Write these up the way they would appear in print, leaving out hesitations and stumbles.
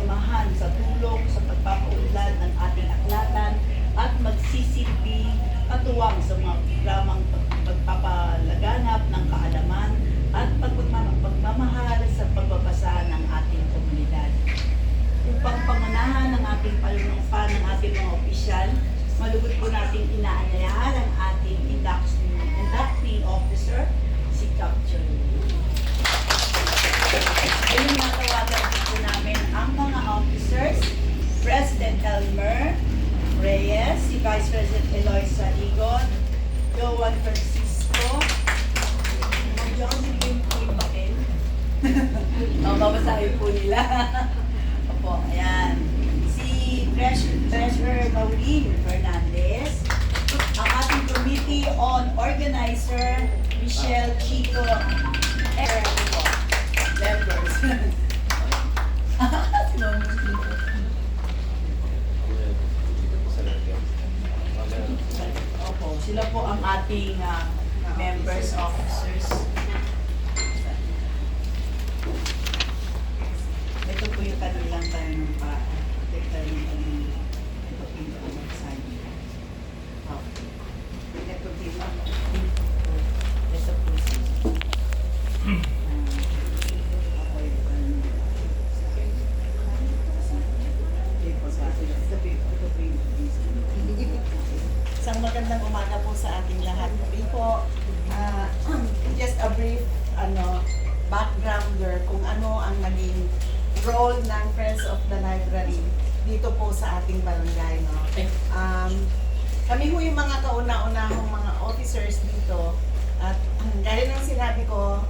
samahan sa tulong sa pagpapaunlad ng ating aklatan at magsisilbing katuwang sa mga programang pagpapalaganap ng kaalaman at pagmamahal sa pagbabasa ng ating komunidad. Upang pangunahan ng ating panunumpa ng ating mga opisyal, malugod po nating inaanyayahan ang ating inducting officer, si Captain. Ayun, natawagan din po namin ang mga officers, President Elmer Reyes, si Vice President Eloisa Igon, Joan Francisco, Diyan ko binigay po yung papel. Babasahin po nila. Opo, ayan. Si Treasurer Maureen Fernandez, ang ating Committee on Organizer, Michelle Chico, members. Opo, sila po ang ating members, officers. Ito po yung kanilang panunumpa. Ito po yung pagsasabi. Ito po yung ito po Isang magandang umaga po sa ating lahat. Sabi po, just a brief backgrounder kung ano ang naging role ng Friends of the Library dito po sa ating barangay. No? Kami po yung mga kauna-unahong mga officers dito at gaya ng sinabi ko,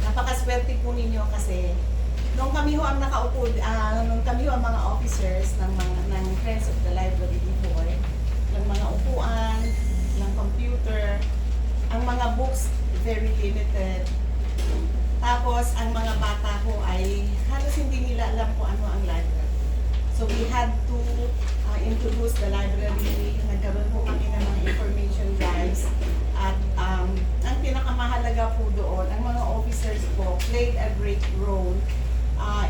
napakaswerte po ninyo kasi nung kami ho ang nakaupo, nung kami ho ang mga officers ng Friends of the Library before, ng mga upuan, ng computer, ang mga books very limited. Tapos ang mga bata ko ay halos hindi nila alam kung ano ang library. So we had to introduce the library. Nagkaroon po kami ng mga information drives. At ang pinakamahalaga po doon, ang mga officers po played a great role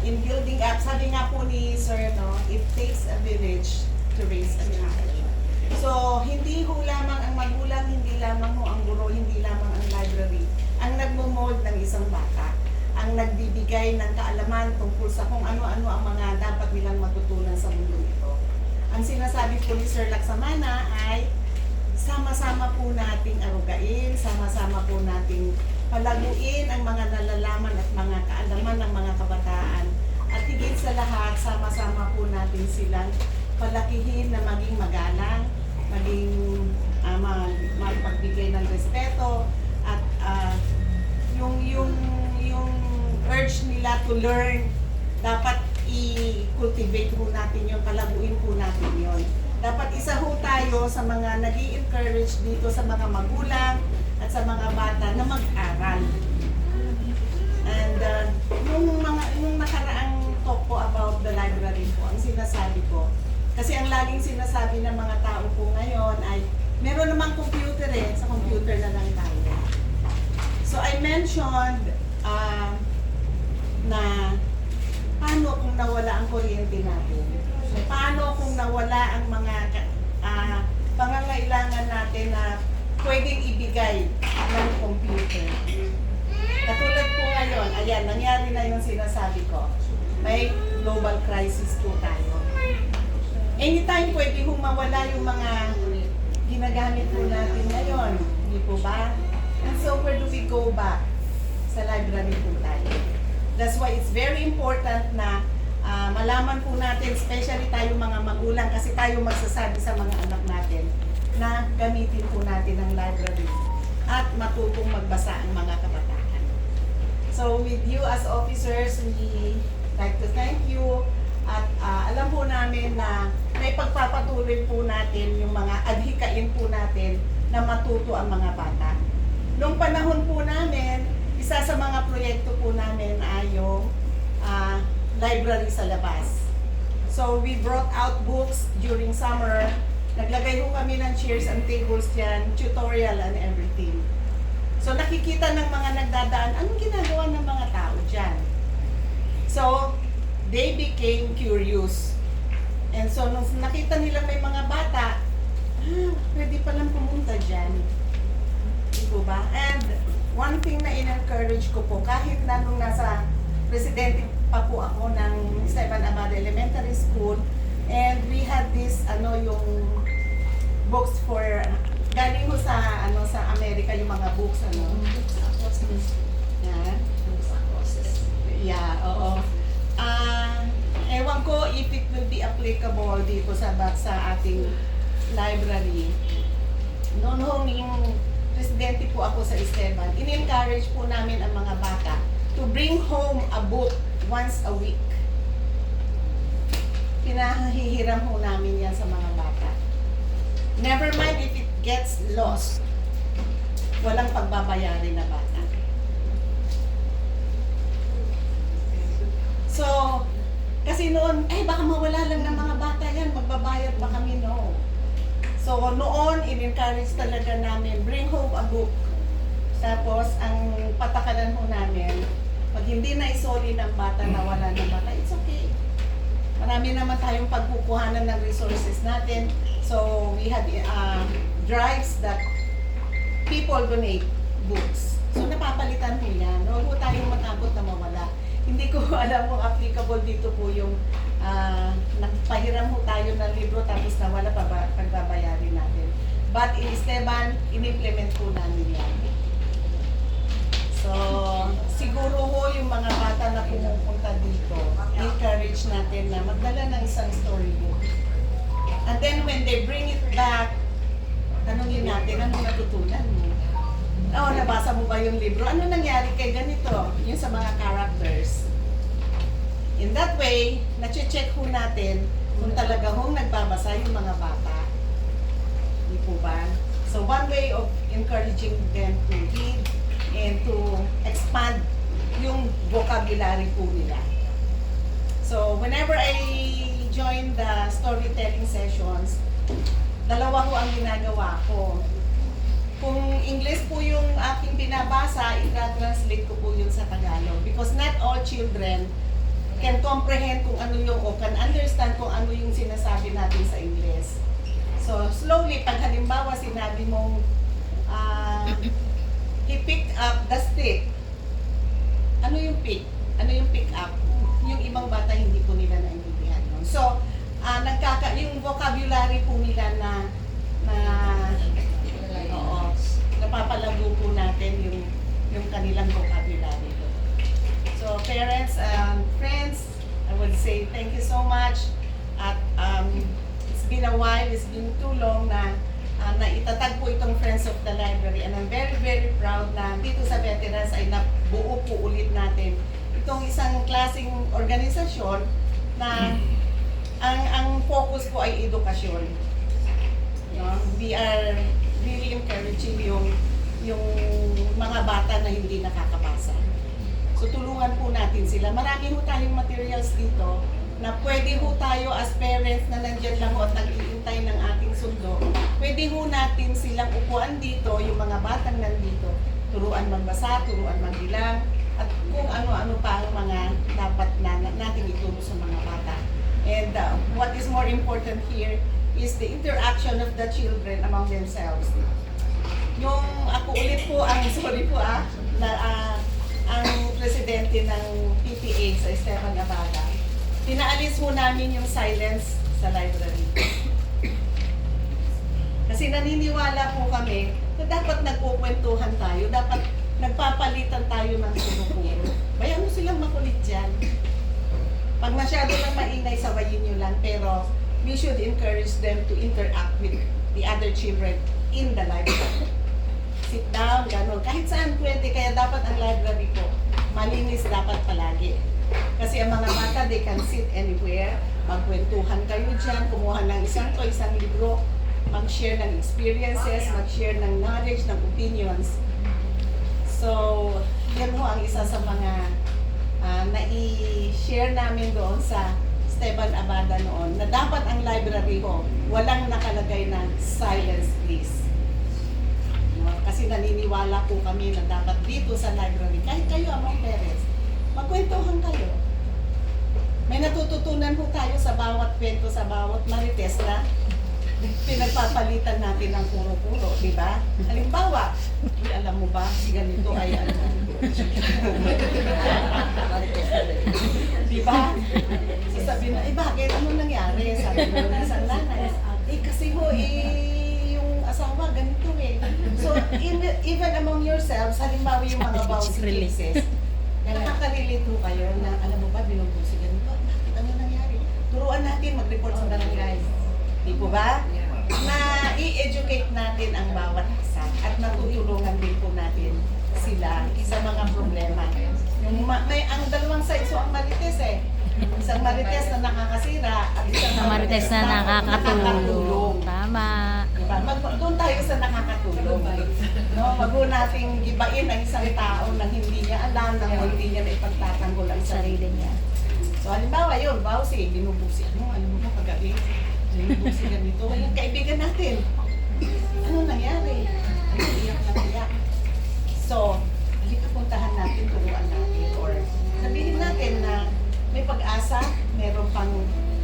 in building up. Sabi nga po ni Sir, no, it takes a village to raise a child. So, hindi ho lamang ang magulang, hindi lamang ho ang guro, hindi lamang ang library ang nagmo-mold ng isang bata, ang nagbibigay ng kaalaman tungkol sa kung ano-ano ang mga dapat nilang matutunan sa mundo ito. Ang sinasabi po ni Sir Laksamana ay sama-sama po nating arugain, sama-sama po nating palaguin ang mga nalalaman at mga kaalaman ng mga kabataan. At higit sa lahat, sama-sama po natin silang palakihin na maging magalang, maging magbigay ng respeto at yung urge nila to learn, dapat i-cultivate po natin yun, palaguin po natin yun. Dapat isa ho tayo sa mga nag-i-encourage dito sa mga magulang at sa mga bata na mag-aral. And yung nakaraang talk po about the library po, ang sinasabi ko, kasi ang laging sinasabi ng mga tao po ngayon ay, meron namang computer sa computer na lang tayo. So I mentioned na paano kung nawala ang kuryente natin? Paano kung nawala ang mga pangangailangan natin na pwedeng ibigay ng computer? Katulad po ngayon, ayan, nangyari na yung sinasabi ko. May global crisis po tayo. Anytime pwede hong mawala yung mga ginagamit po natin ngayon. Hindi po ba? And so where do we go back? Sa library po tayo. That's why it's very important na malaman po natin, especially tayo mga magulang, kasi tayo magsasabi sa mga anak natin na gamitin po natin ang library at matutong magbasa ang mga kabataan. So with you as officers, we like to thank you at alam po namin na may pagpapatuloy po natin yung mga adhikain po natin na matuto ang mga bata. Noong panahon po namin, isa sa mga proyekto po namin ay yung library sa labas. So we brought out books during summer. Naglagay po kami ng chairs and tables dyan, tutorial and everything. So nakikita ng mga nagdadaan, anong ginagawa ng mga tao dyan? So they became curious. And so, nung nakita nila may mga bata, pwede palang pumunta dyan. Di po ba? And one thing na in-encourage ko po, kahit na nung nasa presidente pa po ako ng Esteban Abada Elementary School, and we had this, yung books for, galing ko sa, sa Amerika, yung mga books, Yan. Yeah, oo. Ewan ko if it will be applicable dito sa ating library. Noong yung presidente po ako sa Esteban, in-encourage po namin ang mga bata to bring home a book once a week. Pinahihiram po namin yan sa mga bata. Never mind if it gets lost. Walang pagbabayari na bata. So, kasi noon, baka mawala lang ng mga bata yan, magbabayad pa kami, no. So, noon, in-encourage talaga namin, bring home a book. Tapos, ang patakaran ho namin, pag hindi na isoli ng bata, nawala ng bata, it's okay. Marami naman tayong pagkukuhanan ng resources natin. So, we had drives that people donate books. So, napapalitan ho yan. Huwag ho tayong matakot na mawala. Hindi ko alam kung applicable dito po yung nagpahiram ho tayo ng libro tapos nawala pa pagbabayarin natin. But in Esteban, in-implement po namin yan. So, siguro ho yung mga bata na pumupunta dito, encourage natin na magdala ng isang storybook. And then when they bring it back, tanongin natin, ano natutunan mo? Nabasa mo ba yung libro? Ano nangyari kay ganito? Yung sa mga characters. In that way, na-check ho natin kung talaga hong nagbabasa yung mga bata. Di po ba? So one way of encouraging them to read and to expand yung vocabulary po nila. So whenever I join the storytelling sessions, dalawa ho ang ginagawa ko. Kung English po yung aking binabasa, i-translate ko po yun sa Tagalog. Because not all children can comprehend kung ano yung, o can understand kung ano yung sinasabi natin sa English. So, slowly, pag halimbawa sinabi mong, he picked up the stick. Ano yung pick? Ano yung pick up? Yung ibang bata hindi po nila naintindihan yun. So, yung vocabulary po nila na napapalago po natin yung kanilang vocabulary. So parents and friends, I would say thank you so much. At it's been a while, it's been too long na naitatag po itong Friends of the Library, and I'm very, very proud na dito sa Veterans ay nabuo po ulit natin itong isang klaseng organisasyon na ang focus po ay edukasyon. We are really encouraging yung mga bata na hindi nakakabasa. So tulungan po natin sila. Marami ho tayong materials dito na pwede ho tayo as parents na nandyan lang ho at nag-iintay ng ating sundo. Pwede ho natin silang upuan dito, yung mga batang nandito. Turuan magbasa, turuan magbilang, at kung ano-ano pa ang mga dapat natin ituro sa mga bata. And what is more important here is the interaction of the children among themselves. Yung ako ulit po ang ang presidente ng PTA sa Esteban Abada, pinaalis mo namin yung silence sa library. Kasi naniniwala po kami na dapat nagkukwentuhan tayo, dapat nagpapalitan tayo ng sinukuro. Bayan mo silang makulit dyan. Pag masyado lang maingay, sabayin nyo lang, pero we should encourage them to interact with the other children in the library. Sit down, gano'n. Kahit saan pwede, kaya dapat ang library po, malinis dapat palagi. Kasi ang mga bata, they can sit anywhere, magkwentuhan kayo dyan, kumuha ng isang libro, mag-share ng experiences, mag-share ng knowledge, ng opinions. So, yan ho ang isa sa mga na-i-share namin doon sa Esteban Abada noon, na dapat ang library ho, walang nakalagay na silence please. Kasi naniniwala po kami na dapat dito sa library, kahit kayo among parents, magkwentuhan kayo. May natututunan po tayo sa bawat kwento, sa bawat marites na pinagpapalitan natin ng puro-puro, di ba? Halimbawa, alam mo ba, si ganito ay ano? Di ba? Sasabihin na, bakit? Ano nangyari? Sabi mo ng isang nanay, kasi ho, yung asawa, ganito eh. So, even among yourselves, halimbawa yung mga bouncy cases, nakaka-relate ho kayo na, alam mo ba, binubusi ganito, bakit? Ano nangyari? Turuan natin mag-report sa barangay. Di po ba? Na i-educate natin ang bawat isa at matutulungan din po natin sila sa mga problema. May ang dalawang sides so ang marites eh. Isang marites na nakakasira at isang Marites na nakakatulong. Tama. Diba? Doon tayo sa nakakatulong. No, wag mo nating gibain ang isang tao nang hindi niya alam, nang hindi niya naipagtatanggol ang sarili niya. So halimbawa yun, Bausi, binubusi. Alam mo ba paggabi? Binubusi ganito. Yung kaibigan natin. Ano nangyari? Iyak na iyak. So, halika puntahan natin, turuan natin. Or sabihin natin na may pag-asa, meron pang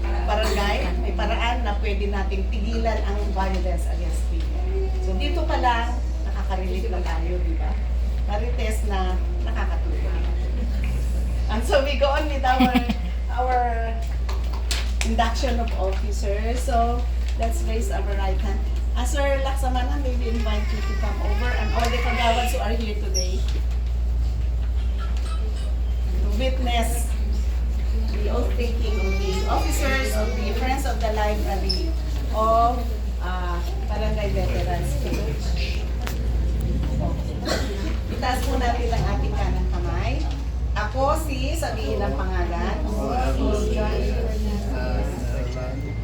barangay, may paraan na pwede nating pigilan ang violence against women. So dito pa lang, nakaka-relate na tayo, di ba? Marites na nakakatulong. And so we go on with our induction of officers. So let's raise our right hand. Sir Laksamana, may we invite you to come over and all the kagawad who are here today to witness the oath-taking of the officers of the Friends of the Library of Barangay Veterans Village. Itaas po natin ang ating kanang kamay. Ako sabihin ang pangalan,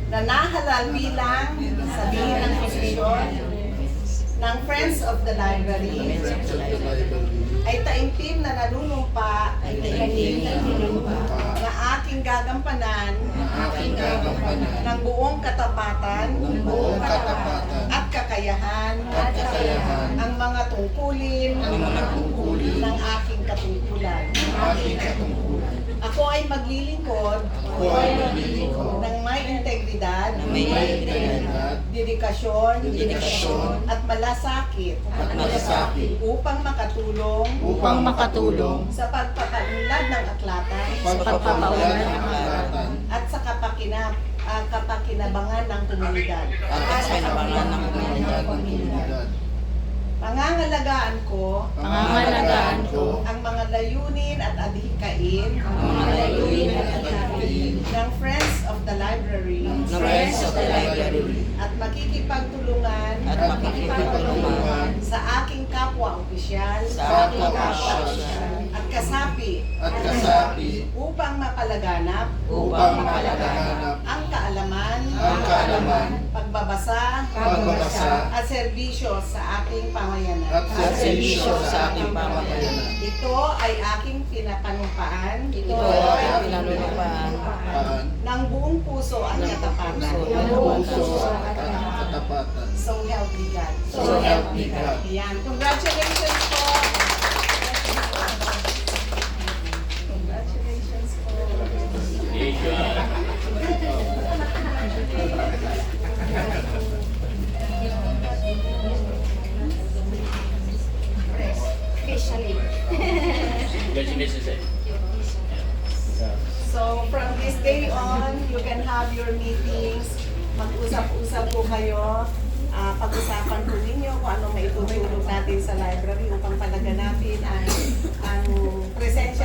na nahalal bilang sabihin ang posisyon ng Friends of the Library ay taimtim na nanunumpa na aking gagampanan ng buong katapatan at kakayahan ang mga tungkulin ng aking katungkulan. Ako ay maglilingkod ng may integridad, dedikasyon, at malasakit upang makatulong sa pagpapaunlad ng aklatan at sa kapakinabangan ng komunidad. Pangangalagaan ko ang mga layunin at adhikain ng Friends of the Library at makikipagtulungan sa aking kapwa opisyal at kasapi upang mapalaganap ang kaalaman, pagbabasa at serbisyo sa aking pamayanan. Ito ay aking pinapanumpaan ng buong puso at katapatan. So help me God. Yan. Congratulations po. Congratulations po. So from this day on, you can have your meetings, mag-usap-usap po kayo, pag-usapan po ninyo kung anong maitutulong natin sa library upang palaganapin ang presensya